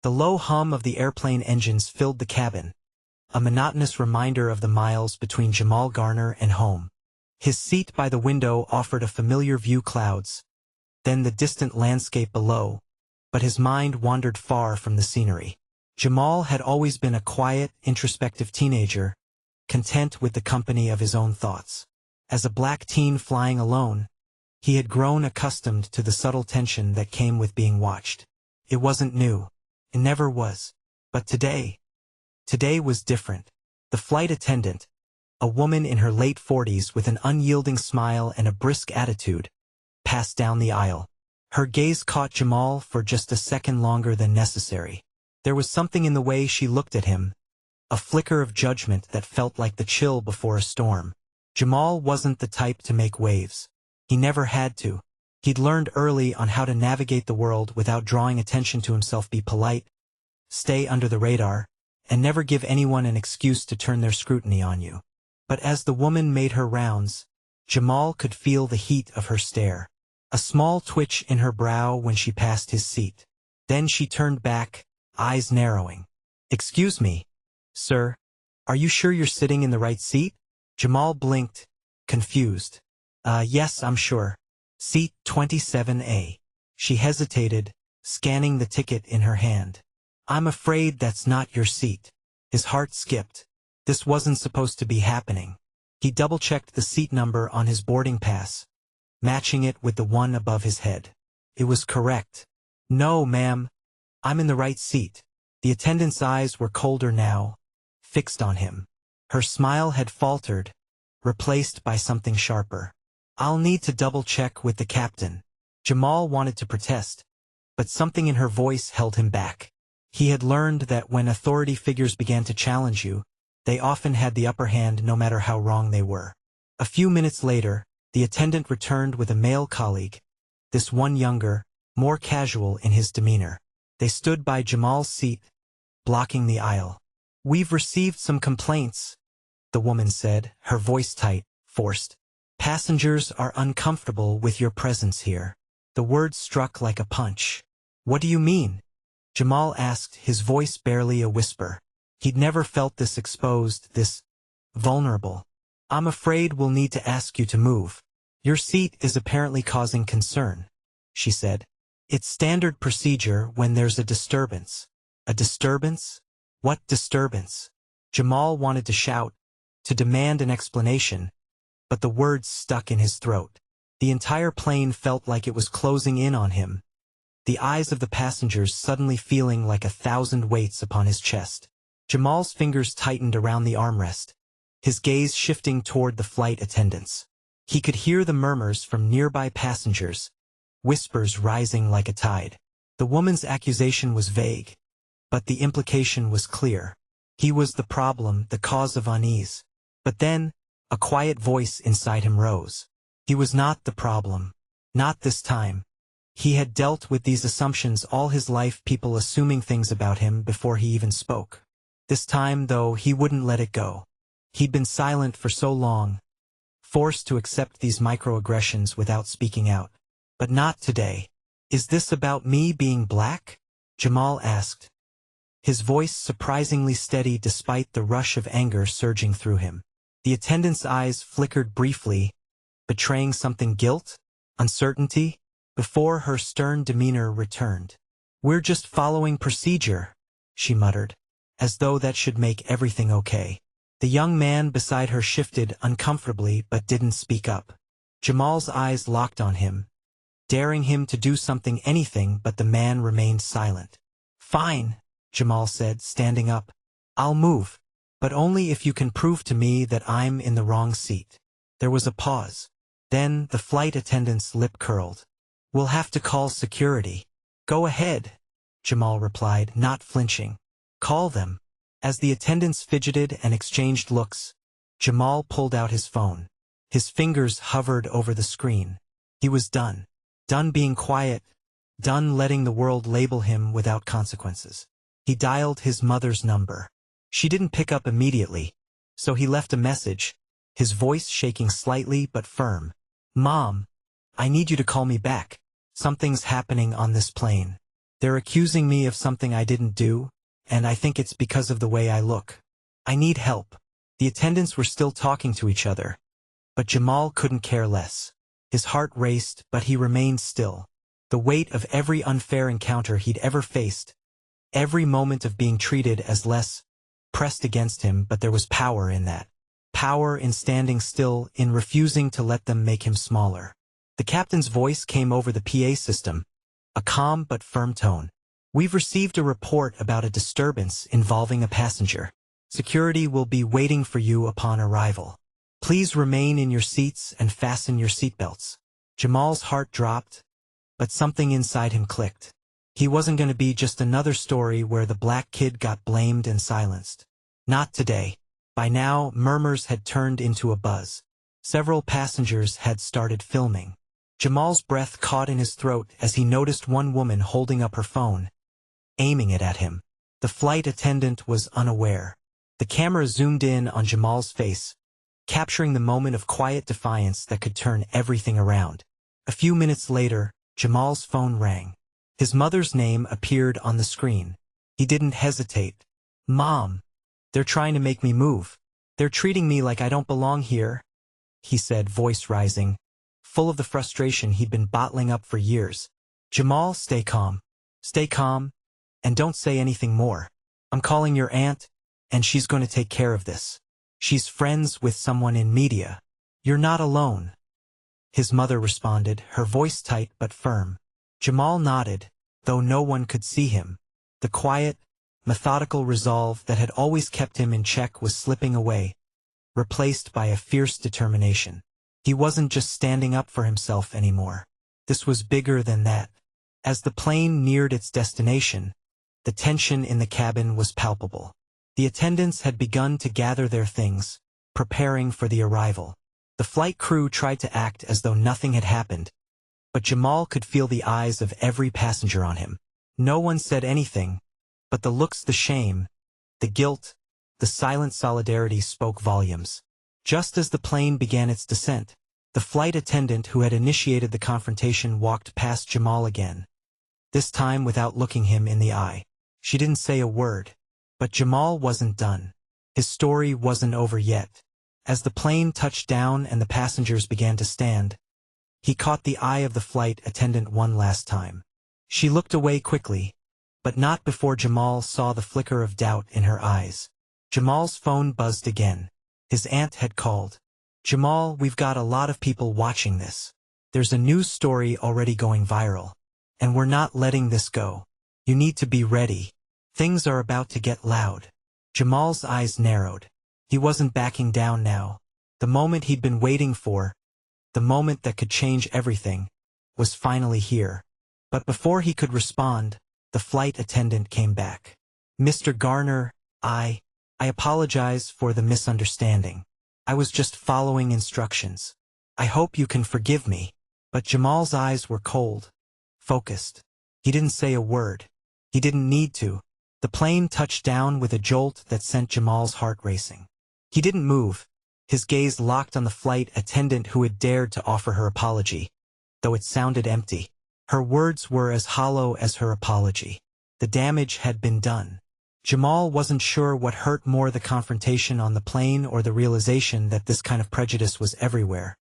The low hum of the airplane engines filled the cabin, a monotonous reminder of the miles between Jamal Garner and home. His seat by the window offered a familiar view: clouds, then the distant landscape below, but his mind wandered far from the scenery. Jamal had always been a quiet, introspective teenager, content with the company of his own thoughts. As a black teen flying alone, he had grown accustomed to the subtle tension that came with being watched. It wasn't new. It never was. But today was different. The flight attendant, a woman in her late 40s with an unyielding smile and a brisk attitude, passed down the aisle. Her gaze caught Jamal for just a second longer than necessary. There was something in the way she looked at him, a flicker of judgment that felt like the chill before a storm. Jamal wasn't the type to make waves. He never had to. He'd learned early on how to navigate the world without drawing attention to himself: be polite, stay under the radar, and never give anyone an excuse to turn their scrutiny on you. But as the woman made her rounds, Jamal could feel the heat of her stare, a small twitch in her brow when she passed his seat. Then she turned back, eyes narrowing. "Excuse me, sir, are you sure you're sitting in the right seat?" Jamal blinked, confused. Yes, I'm sure. Seat 27A. She hesitated, scanning the ticket in her hand. "I'm afraid that's not your seat." His heart skipped. This wasn't supposed to be happening. He double-checked the seat number on his boarding pass, matching it with the one above his head. It was correct. "No, ma'am, I'm in the right seat." The attendant's eyes were colder now, fixed on him. Her smile had faltered, replaced by something sharper. "I'll need to double-check with the captain." Jamal wanted to protest, but something in her voice held him back. He had learned that when authority figures began to challenge you, they often had the upper hand no matter how wrong they were. A few minutes later, the attendant returned with a male colleague, this one younger, more casual in his demeanor. They stood by Jamal's seat, blocking the aisle. "We've received some complaints," the woman said, her voice tight, forced. "Passengers are uncomfortable with your presence here." The words struck like a punch. "What do you mean?" Jamal asked, his voice barely a whisper. He'd never felt this exposed, this vulnerable. "I'm afraid we'll need to ask you to move. Your seat is apparently causing concern," she said. "It's standard procedure when there's a disturbance." "A disturbance? What disturbance?" Jamal wanted to shout, to demand an explanation, but the words stuck in his throat. The entire plane felt like it was closing in on him, the eyes of the passengers suddenly feeling like 1,000 weights upon his chest. Jamal's fingers tightened around the armrest, his gaze shifting toward the flight attendants. He could hear the murmurs from nearby passengers, whispers rising like a tide. The woman's accusation was vague, but the implication was clear. He was the problem, the cause of unease. But then, a quiet voice inside him rose. He was not the problem. Not this time. He had dealt with these assumptions all his life, people assuming things about him before he even spoke. This time, though, he wouldn't let it go. He'd been silent for so long, forced to accept these microaggressions without speaking out. But not today. "Is this about me being black?" Jamal asked, his voice surprisingly steady despite the rush of anger surging through him. The attendant's eyes flickered briefly, betraying something: guilt, uncertainty, before her stern demeanor returned. "We're just following procedure," she muttered, as though that should make everything okay. The young man beside her shifted uncomfortably but didn't speak up. Jamal's eyes locked on him, daring him to do something, anything, but the man remained silent. "Fine," Jamal said, standing up. "I'll move, but only if you can prove to me that I'm in the wrong seat." There was a pause. Then the flight attendant's lip curled. "We'll have to call security." "Go ahead," Jamal replied, not flinching. "Call them." As the attendants fidgeted and exchanged looks, Jamal pulled out his phone. His fingers hovered over the screen. He was done. Done being quiet. Done letting the world label him without consequences. He dialed his mother's number. She didn't pick up immediately, so he left a message, his voice shaking slightly but firm. "Mom, I need you to call me back. Something's happening on this plane." They're accusing me of something I didn't do, and I think it's because of the way I look. I need help. The attendants were still talking to each other, but Jamal couldn't care less. His heart raced, but he remained still. The weight of every unfair encounter he'd ever faced, every moment of being treated as less, pressed against him, but there was power in that. Power in standing still, in refusing to let them make him smaller. The captain's voice came over the PA system, a calm but firm tone. We've received a report about a disturbance involving a passenger. Security will be waiting for you upon arrival. Please remain in your seats and fasten your seatbelts. Jamal's heart dropped, but something inside him clicked. He wasn't going to be just another story where the black kid got blamed and silenced. Not today. By now, murmurs had turned into a buzz. Several passengers had started filming. Jamal's breath caught in his throat as he noticed one woman holding up her phone, aiming it at him. The flight attendant was unaware. The camera zoomed in on Jamal's face, capturing the moment of quiet defiance that could turn everything around. A few minutes later, Jamal's phone rang. His mother's name appeared on the screen. He didn't hesitate. "Mom, they're trying to make me move. They're treating me like I don't belong here," he said, voice rising, full of the frustration he'd been bottling up for years. "Jamal, stay calm. Stay calm, and don't say anything more. I'm calling your aunt, and she's going to take care of this. She's friends with someone in media. You're not alone," his mother responded, her voice tight but firm. Jamal nodded, though no one could see him. The quiet, methodical resolve that had always kept him in check was slipping away, replaced by a fierce determination. He wasn't just standing up for himself anymore. This was bigger than that. As the plane neared its destination, the tension in the cabin was palpable. The attendants had begun to gather their things, preparing for the arrival. The flight crew tried to act as though nothing had happened, but Jamal could feel the eyes of every passenger on him. No one said anything, but the looks, the shame, the guilt, the silent solidarity spoke volumes. Just as the plane began its descent, the flight attendant who had initiated the confrontation walked past Jamal again, this time without looking him in the eye. She didn't say a word, but Jamal wasn't done. His story wasn't over yet. As the plane touched down and the passengers began to stand, he caught the eye of the flight attendant one last time. She looked away quickly, but not before Jamal saw the flicker of doubt in her eyes. Jamal's phone buzzed again. His aunt had called. "Jamal, we've got a lot of people watching this. There's a news story already going viral, and we're not letting this go. You need to be ready. Things are about to get loud." Jamal's eyes narrowed. He wasn't backing down now. The moment he'd been waiting for, the moment that could change everything, was finally here. But before he could respond, the flight attendant came back. "Mr. Garner, I apologize for the misunderstanding. I was just following instructions. I hope you can forgive me." But Jamal's eyes were cold, focused. He didn't say a word. He didn't need to. The plane touched down with a jolt that sent Jamal's heart racing. He didn't move, his gaze locked on the flight attendant who had dared to offer her apology, though it sounded empty. Her words were as hollow as her apology. The damage had been done. Jamal wasn't sure what hurt more, the confrontation on the plane or the realization that this kind of prejudice was everywhere,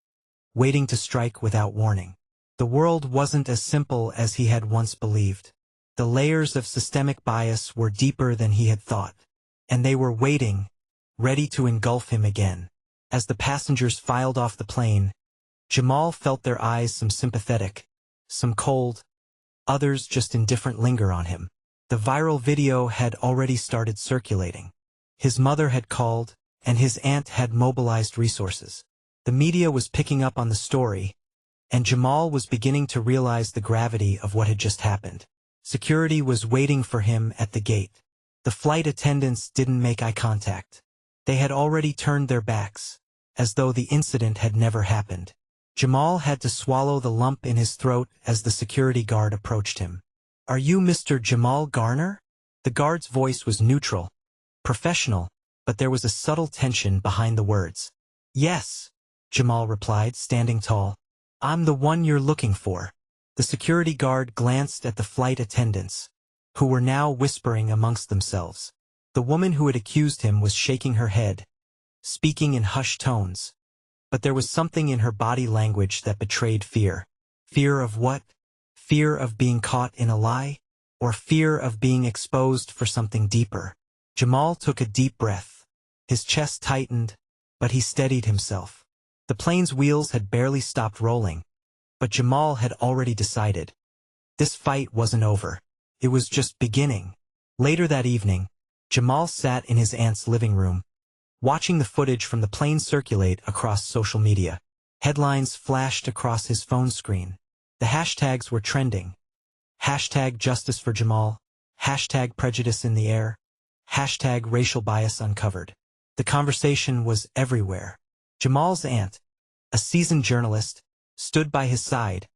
waiting to strike without warning. The world wasn't as simple as he had once believed. The layers of systemic bias were deeper than he had thought, and they were waiting, ready to engulf him again. As the passengers filed off the plane, Jamal felt their eyes, some sympathetic, some cold, others just indifferent, linger on him. The viral video had already started circulating. His mother had called, and his aunt had mobilized resources. The media was picking up on the story, and Jamal was beginning to realize the gravity of what had just happened. Security was waiting for him at the gate. The flight attendants didn't make eye contact. They had already turned their backs, as though the incident had never happened. Jamal had to swallow the lump in his throat as the security guard approached him. "Are you Mr. Jamal Garner?" The guard's voice was neutral, professional, but there was a subtle tension behind the words. "Yes," Jamal replied, standing tall. "I'm the one you're looking for." The security guard glanced at the flight attendants, who were now whispering amongst themselves. The woman who had accused him was shaking her head, speaking in hushed tones. But there was something in her body language that betrayed fear. Fear of what? Fear of being caught in a lie? Or fear of being exposed for something deeper? Jamal took a deep breath. His chest tightened, but he steadied himself. The plane's wheels had barely stopped rolling, but Jamal had already decided. This fight wasn't over. It was just beginning. Later that evening, Jamal sat in his aunt's living room, watching the footage from the plane circulate across social media. Headlines flashed across his phone screen. The hashtags were trending. Hashtag justice for Jamal. Hashtag prejudice in the air. Hashtag racial bias uncovered. The conversation was everywhere. Jamal's aunt, a seasoned journalist, stood by his side,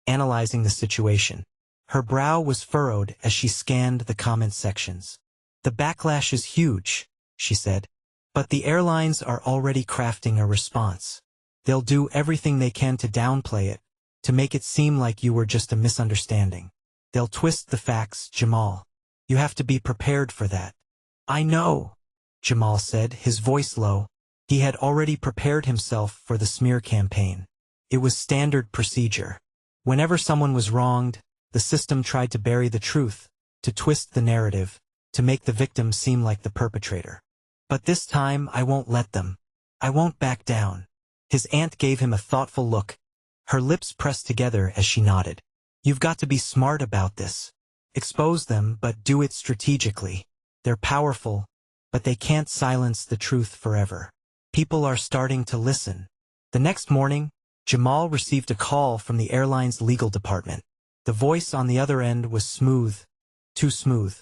analyzing the situation. Her brow was furrowed as she scanned the comment sections. The backlash is huge, she said. But the airlines are already crafting a response. They'll do everything they can to downplay it, to make it seem like you were just a misunderstanding. They'll twist the facts, Jamal. You have to be prepared for that. I know, Jamal said, his voice low. He had already prepared himself for the smear campaign. It was standard procedure. Whenever someone was wronged, the system tried to bury the truth, to twist the narrative, to make the victim seem like the perpetrator. But this time I won't let them. I won't back down. His aunt gave him a thoughtful look, her lips pressed together as she nodded. You've got to be smart about this. Expose them, but do it strategically. They're powerful, but they can't silence the truth forever. People are starting to listen. The next morning, Jamal received a call from the airline's legal department. The voice on the other end was smooth, too smooth.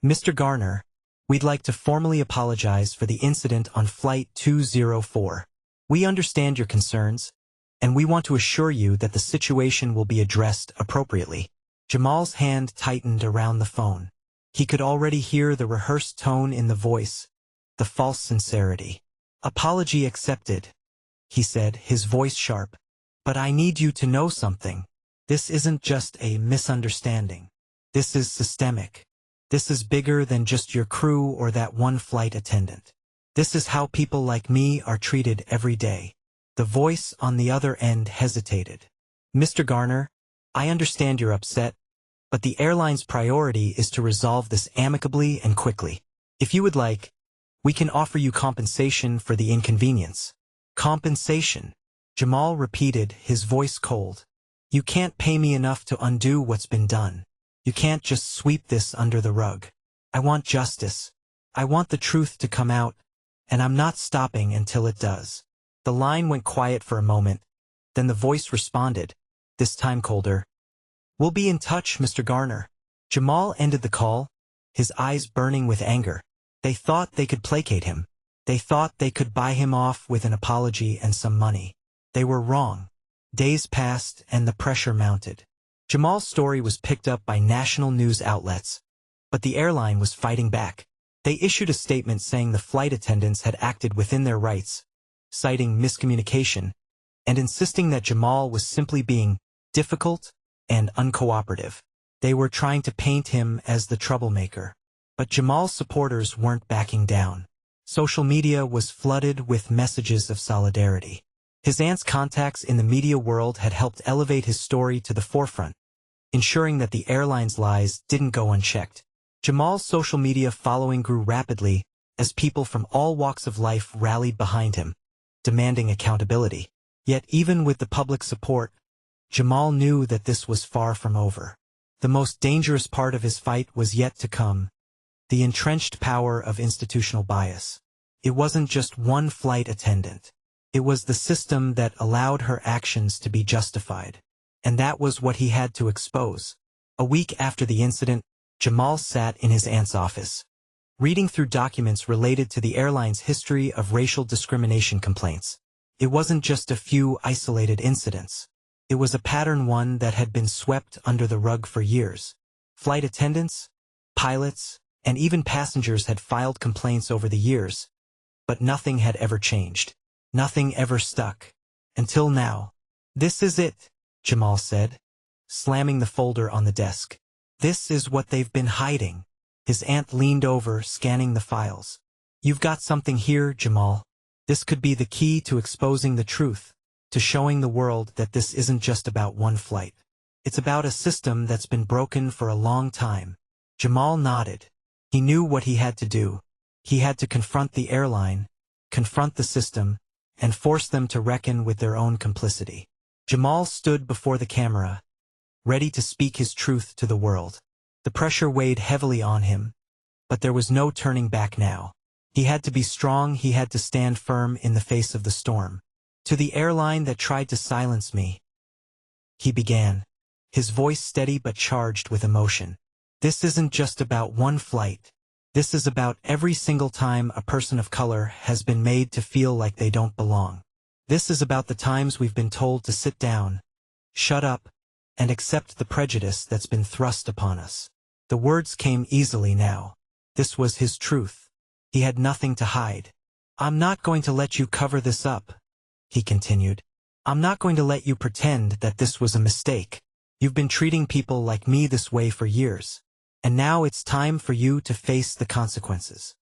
Mr. Garner, we'd like to formally apologize for the incident on Flight 204. We understand your concerns, and we want to assure you that the situation will be addressed appropriately. Jamal's hand tightened around the phone. He could already hear the rehearsed tone in the voice, the false sincerity. Apology accepted, he said, his voice sharp. But I need you to know something. This isn't just a misunderstanding. This is systemic. This is bigger than just your crew or that one flight attendant. This is how people like me are treated every day. The voice on the other end hesitated. Mr. Garner, I understand you're upset, but the airline's priority is to resolve this amicably and quickly. If you would like, we can offer you compensation for the inconvenience. Compensation, Jamal repeated, his voice cold. You can't pay me enough to undo what's been done. You can't just sweep this under the rug. I want justice. I want the truth to come out, and I'm not stopping until it does. The line went quiet for a moment, then the voice responded, this time colder. We'll be in touch, Mr. Garner. Jamal ended the call, his eyes burning with anger. They thought they could placate him. They thought they could buy him off with an apology and some money. They were wrong. Days passed and the pressure mounted. Jamal's story was picked up by national news outlets, but the airline was fighting back. They issued a statement saying the flight attendants had acted within their rights, citing miscommunication, and insisting that Jamal was simply being difficult and uncooperative. They were trying to paint him as the troublemaker. But Jamal's supporters weren't backing down. Social media was flooded with messages of solidarity. His aunt's contacts in the media world had helped elevate his story to the forefront, ensuring that the airline's lies didn't go unchecked. Jamal's social media following grew rapidly as people from all walks of life rallied behind him, demanding accountability. Yet even with the public support, Jamal knew that this was far from over. The most dangerous part of his fight was yet to come, the entrenched power of institutional bias. It wasn't just one flight attendant. It was the system that allowed her actions to be justified. And that was what he had to expose. A week after the incident, Jamal sat in his aunt's office, reading through documents related to the airline's history of racial discrimination complaints. It wasn't just a few isolated incidents. It was a pattern, one that had been swept under the rug for years. Flight attendants, pilots, and even passengers had filed complaints over the years, but nothing had ever changed. Nothing ever stuck. Until now. This is it, Jamal said, slamming the folder on the desk. This is what they've been hiding. His aunt leaned over, scanning the files. You've got something here, Jamal. This could be the key to exposing the truth, to showing the world that this isn't just about one flight. It's about a system that's been broken for a long time. Jamal nodded. He knew what he had to do. He had to confront the airline, confront the system, and force them to reckon with their own complicity. Jamal stood before the camera, ready to speak his truth to the world. The pressure weighed heavily on him, but there was no turning back now. He had to be strong, he had to stand firm in the face of the storm. To the airline that tried to silence me, he began, his voice steady but charged with emotion. This isn't just about one flight. This is about every single time a person of color has been made to feel like they don't belong. This is about the times we've been told to sit down, shut up, and accept the prejudice that's been thrust upon us. The words came easily now. This was his truth. He had nothing to hide. I'm not going to let you cover this up, he continued. I'm not going to let you pretend that this was a mistake. You've been treating people like me this way for years. And now it's time for you to face the consequences.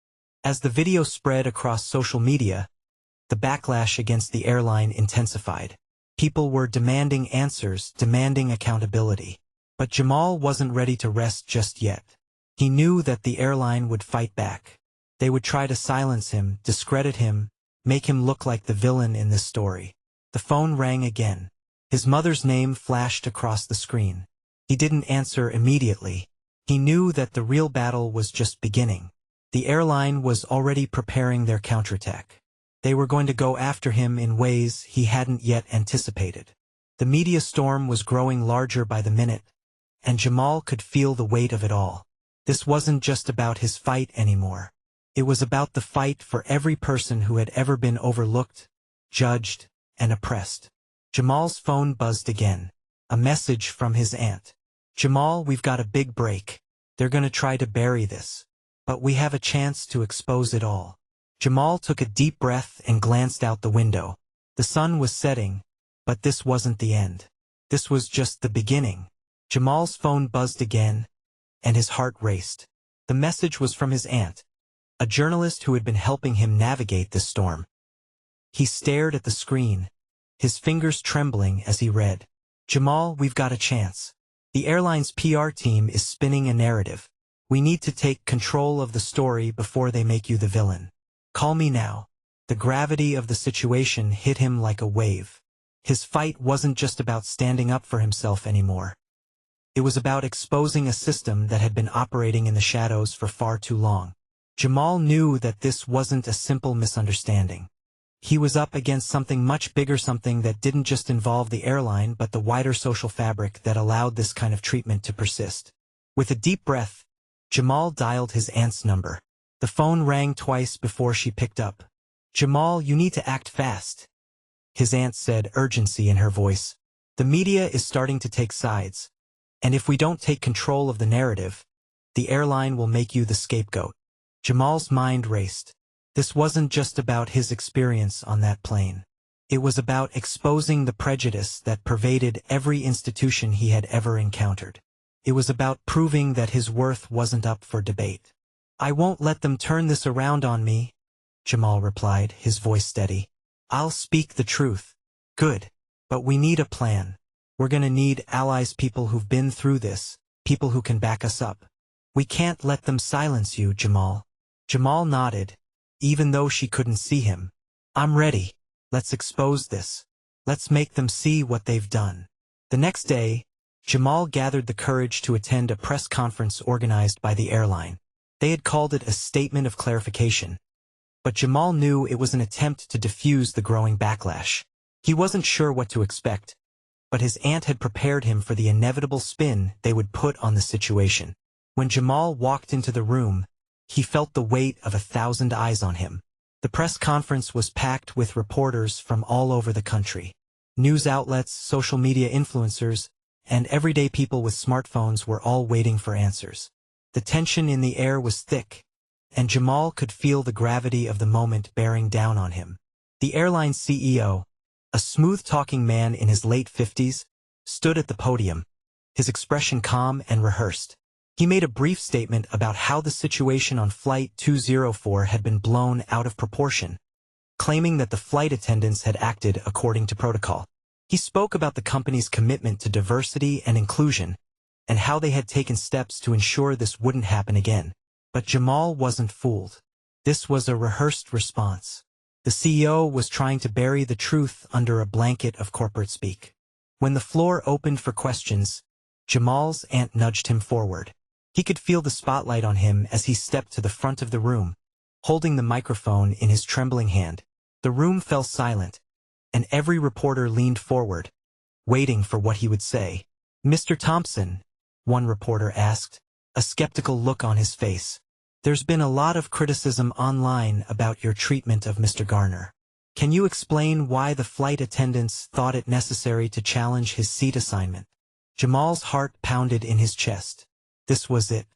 As the video spread across social media, the backlash against the airline intensified. People were demanding answers, demanding accountability. But Jamal wasn't ready to rest just yet. He knew that the airline would fight back. They would try to silence him, discredit him, make him look like the villain in this story. The phone rang again. His mother's name flashed across the screen. He didn't answer immediately. He knew that the real battle was just beginning. The airline was already preparing their counterattack. They were going to go after him in ways he hadn't yet anticipated. The media storm was growing larger by the minute, and Jamal could feel the weight of it all. This wasn't just about his fight anymore. It was about the fight for every person who had ever been overlooked, judged, and oppressed. Jamal's phone buzzed again. A message from his aunt. Jamal, we've got a big break. They're gonna try to bury this. But we have a chance to expose it all. Jamal took a deep breath and glanced out the window. The sun was setting, but this wasn't the end. This was just the beginning. Jamal's phone buzzed again, and his heart raced. The message was from his aunt, a journalist who had been helping him navigate this storm. He stared at the screen, his fingers trembling as he read. Jamal, we've got a chance. The airline's PR team is spinning a narrative. We need to take control of the story before they make you the villain. Call me now. The gravity of the situation hit him like a wave. His fight wasn't just about standing up for himself anymore. It was about exposing a system that had been operating in the shadows for far too long. Jamal knew that this wasn't a simple misunderstanding. He was up against something much bigger, something that didn't just involve the airline but the wider social fabric that allowed this kind of treatment to persist. With a deep breath, Jamal dialed his aunt's number. The phone rang twice before she picked up. Jamal, you need to act fast, his aunt said, urgency in her voice. The media is starting to take sides, and if we don't take control of the narrative, the airline will make you the scapegoat. Jamal's mind raced. This wasn't just about his experience on that plane. It was about exposing the prejudice that pervaded every institution he had ever encountered. It was about proving that his worth wasn't up for debate. I won't let them turn this around on me, Jamal replied, his voice steady. I'll speak the truth. Good. But we need a plan. We're gonna need allies, people who've been through this, people who can back us up. We can't let them silence you, Jamal. Jamal nodded, even though she couldn't see him. I'm ready. Let's expose this. Let's make them see what they've done. The next day, Jamal gathered the courage to attend a press conference organized by the airline. They had called it a statement of clarification. But Jamal knew it was an attempt to diffuse the growing backlash. He wasn't sure what to expect, but his aunt had prepared him for the inevitable spin they would put on the situation. When Jamal walked into the room, he felt the weight of 1,000 eyes on him. The press conference was packed with reporters from all over the country. News outlets, social media influencers, and everyday people with smartphones were all waiting for answers. The tension in the air was thick, and Jamal could feel the gravity of the moment bearing down on him. The airline CEO, a smooth-talking man in his late 50s, stood at the podium, his expression calm and rehearsed. He made a brief statement about how the situation on Flight 204 had been blown out of proportion, claiming that the flight attendants had acted according to protocol. He spoke about the company's commitment to diversity and inclusion, and how they had taken steps to ensure this wouldn't happen again. But Jamal wasn't fooled. This was a rehearsed response. The CEO was trying to bury the truth under a blanket of corporate speak. When the floor opened for questions, Jamal's aunt nudged him forward. He could feel the spotlight on him as he stepped to the front of the room, holding the microphone in his trembling hand. The room fell silent, and every reporter leaned forward, waiting for what he would say. "Mr. Thompson," one reporter asked, a skeptical look on his face. "There's been a lot of criticism online about your treatment of Mr. Garner. Can you explain why the flight attendants thought it necessary to challenge his seat assignment?" Jamal's heart pounded in his chest. This was it.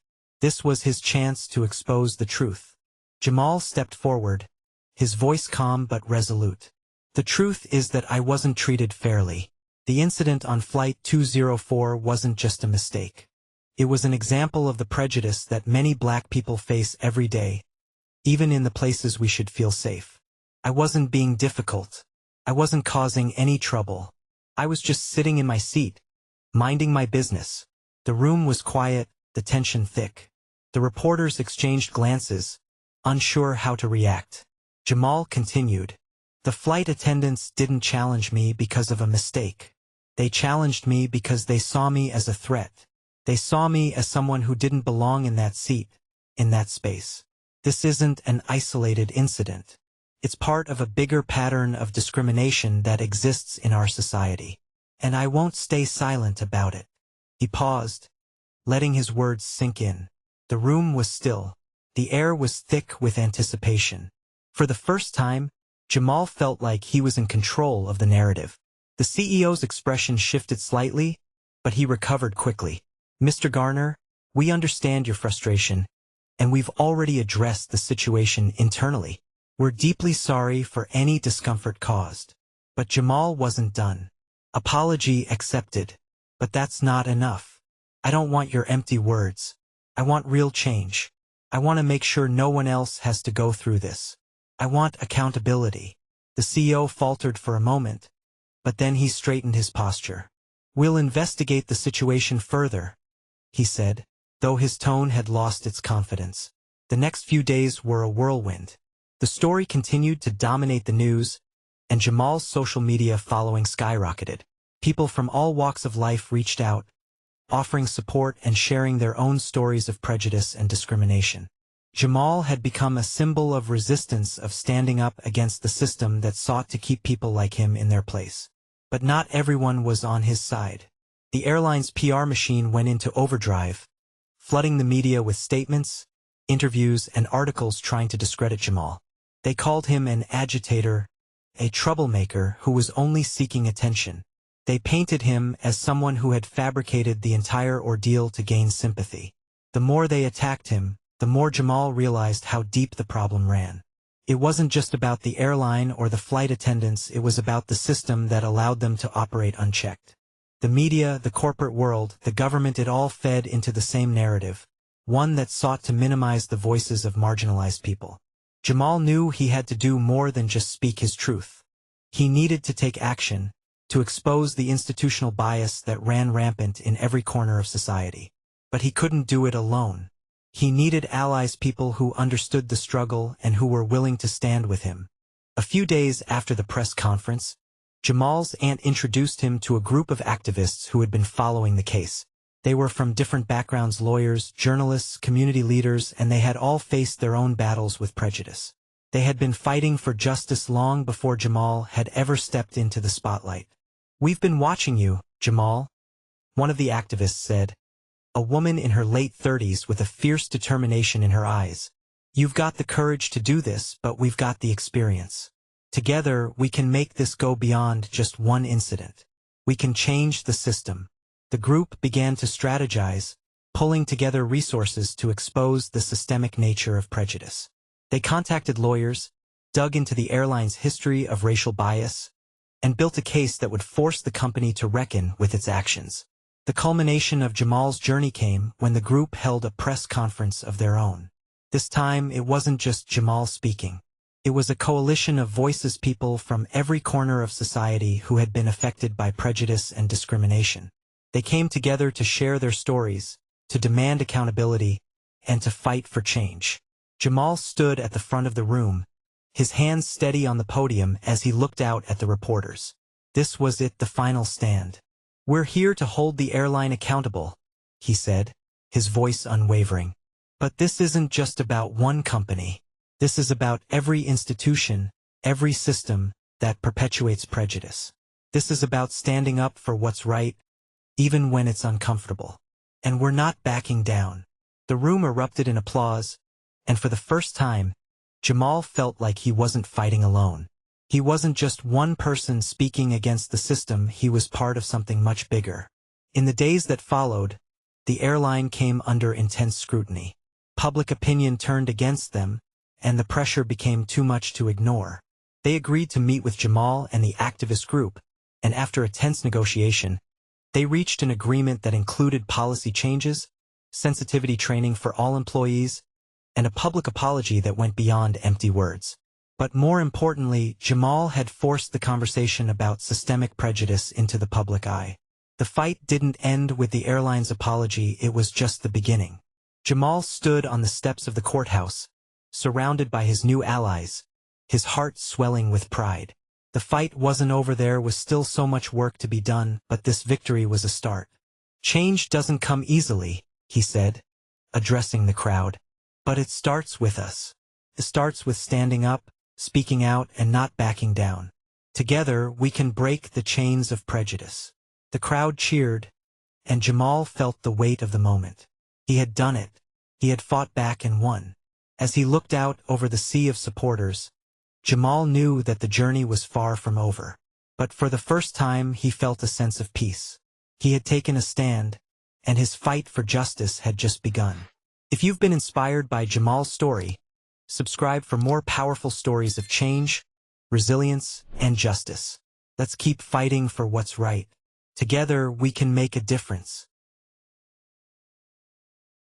This was his chance to expose the truth. Jamal stepped forward, his voice calm but resolute. "The truth is that I wasn't treated fairly. The incident on Flight 204 wasn't just a mistake. It was an example of the prejudice that many black people face every day, even in the places we should feel safe. I wasn't being difficult. I wasn't causing any trouble. I was just sitting in my seat, minding my business." The room was quiet, the tension thick. The reporters exchanged glances, unsure how to react. Jamal continued, "The flight attendants didn't challenge me because of a mistake. They challenged me because they saw me as a threat. They saw me as someone who didn't belong in that seat, in that space. This isn't an isolated incident. It's part of a bigger pattern of discrimination that exists in our society. And I won't stay silent about it." He paused, letting his words sink in. The room was still. The air was thick with anticipation. For the first time, Jamal felt like he was in control of the narrative. The CEO's expression shifted slightly, but he recovered quickly. "Mr. Garner, we understand your frustration, and we've already addressed the situation internally. We're deeply sorry for any discomfort caused." But Jamal wasn't done. "Apology accepted. But that's not enough. I don't want your empty words. I want real change. I want to make sure no one else has to go through this. I want accountability." The CEO faltered for a moment, but then he straightened his posture. "We'll investigate the situation further," he said, though his tone had lost its confidence. The next few days were a whirlwind. The story continued to dominate the news, and Jamal's social media following skyrocketed. People from all walks of life reached out, offering support and sharing their own stories of prejudice and discrimination. Jamal had become a symbol of resistance, of standing up against the system that sought to keep people like him in their place. But not everyone was on his side. The airline's PR machine went into overdrive, flooding the media with statements, interviews, and articles trying to discredit Jamal. They called him an agitator, a troublemaker who was only seeking attention. They painted him as someone who had fabricated the entire ordeal to gain sympathy. The more they attacked him, the more Jamal realized how deep the problem ran. It wasn't just about the airline or the flight attendants, it was about the system that allowed them to operate unchecked. The media, the corporate world, the government, it all fed into the same narrative, one that sought to minimize the voices of marginalized people. Jamal knew he had to do more than just speak his truth. He needed to take action, to expose the institutional bias that ran rampant in every corner of society. But he couldn't do it alone. He needed allies, people who understood the struggle and who were willing to stand with him. A few days after the press conference, Jamal's aunt introduced him to a group of activists who had been following the case. They were from different backgrounds: lawyers, journalists, community leaders, and they had all faced their own battles with prejudice. They had been fighting for justice long before Jamal had ever stepped into the spotlight. "We've been watching you, Jamal," one of the activists said, a woman in her late 30s with a fierce determination in her eyes. "You've got the courage to do this, but we've got the experience. Together, we can make this go beyond just one incident. We can change the system." The group began to strategize, pulling together resources to expose the systemic nature of prejudice. They contacted lawyers, dug into the airline's history of racial bias, and built a case that would force the company to reckon with its actions. The culmination of Jamal's journey came when the group held a press conference of their own. This time, it wasn't just Jamal speaking. It was a coalition of voices, people from every corner of society who had been affected by prejudice and discrimination. They came together to share their stories, to demand accountability, and to fight for change. Jamal stood at the front of the room, his hands steady on the podium as he looked out at the reporters. This was it, the final stand. "We're here to hold the airline accountable," he said, his voice unwavering. "But this isn't just about one company. This is about every institution, every system that perpetuates prejudice. This is about standing up for what's right, even when it's uncomfortable. And we're not backing down." The room erupted in applause, and for the first time, Jamal felt like he wasn't fighting alone. He wasn't just one person speaking against the system, he was part of something much bigger. In the days that followed, the airline came under intense scrutiny. Public opinion turned against them, and the pressure became too much to ignore. They agreed to meet with Jamal and the activist group, and after a tense negotiation, they reached an agreement that included policy changes, sensitivity training for all employees, and a public apology that went beyond empty words. But more importantly, Jamal had forced the conversation about systemic prejudice into the public eye. The fight didn't end with the airline's apology, it was just the beginning. Jamal stood on the steps of the courthouse, surrounded by his new allies, his heart swelling with pride. The fight wasn't over, there was still so much work to be done, but this victory was a start. "Change doesn't come easily," he said, addressing the crowd. "But it starts with us. It starts with standing up, speaking out, and not backing down. Together, we can break the chains of prejudice." The crowd cheered, and Jamal felt the weight of the moment. He had done it. He had fought back and won. As he looked out over the sea of supporters, Jamal knew that the journey was far from over. But for the first time, he felt a sense of peace. He had taken a stand, and his fight for justice had just begun. If you've been inspired by Jamal's story, subscribe for more powerful stories of change, resilience, and justice. Let's keep fighting for what's right. Together, we can make a difference.